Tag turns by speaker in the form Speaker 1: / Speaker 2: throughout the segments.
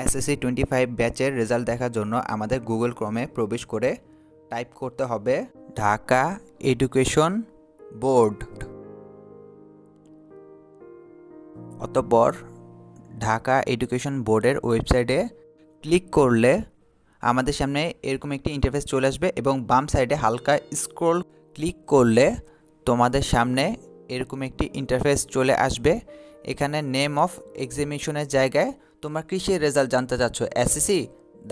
Speaker 1: SSC 25 ব্যাচের result দেখার জন্য আমাদের গুগল ক্রোমে প্রবেশ করে টাইপ করতে হবে ঢাকা এডুকেশন বোর্ড। অতঃপর ঢাকা এডুকেশন বোর্ডের ওয়েবসাইটে ক্লিক করলে আমাদের সামনে এরকম একটি ইন্টারফেস চলে আসবে এবং বাম সাইডে হালকা স্ক্রল ক্লিক করলে তোমাদের সামনে এরকম একটি ইন্টারফেস চলে আসবে। এখানে নেম অফ এক্সামিনেশনের জায়গায় তোমরা কিসের রেজাল্ট জানতে চাচ্ছ, এসএসসি,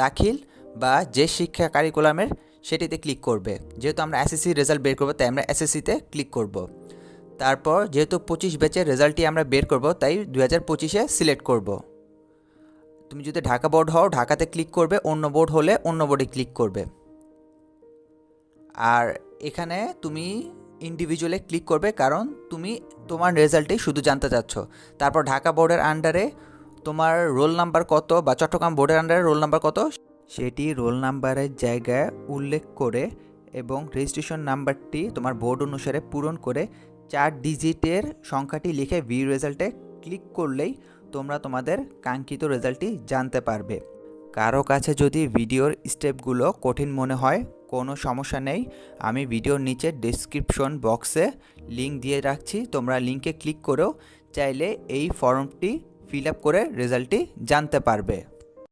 Speaker 1: দাখিল বা যে শিক্ষা কারিকুলামের, সেটিতে ক্লিক করবে। যেহেতু আমরা এসএসসি রেজাল্ট বের করবো তাই আমরা এসএসসিতে ক্লিক করব। তারপর যেহেতু 25 ব্যাচের রেজাল্টটি আমরা বের করব তাই 2025-এ সিলেক্ট করব। তুমি যদি ঢাকা বোর্ড হও ঢাকাতে ক্লিক করবে, অন্য বোর্ড হলে অন্য বোর্ডে ক্লিক করবে। আর এখানে তুমি ইন্ডিভিজুয়ালে ক্লিক করবে কারণ তুমি তোমার রেজাল্টই শুধু জানতে চাচ্ছ। তারপর ঢাকা বোর্ডের আন্ডারে তোমার রোল নাম্বার কত বা চট্টগ্রাম বোর্ডের আন্ডারে রোল নাম্বার কত সেটি রোল নাম্বারের জায়গায় উল্লেখ করে এবং রেজিস্ট্রেশন নাম্বারটি তোমার বোর্ড অনুসারে পূরণ করে 4 ডিজিটের সংখ্যাটি লিখে ভিউ রেজাল্টে ক্লিক করলেই তোমরা তোমাদের কাঙ্ক্ষিত রেজাল্টটি জানতে পারবে। কারো কাছে যদি ভিডিওর স্টেপগুলো কঠিন মনে হয় কোনো সমস্যা নেই, আমি ভিডিওর নিচে ডেসক্রিপশন বক্সে লিঙ্ক দিয়ে রাখছি, তোমরা লিঙ্কে ক্লিক করেও চাইলে এই ফর্মটি ফিল আপ করে রেজাল্টটি জানতে পারবে।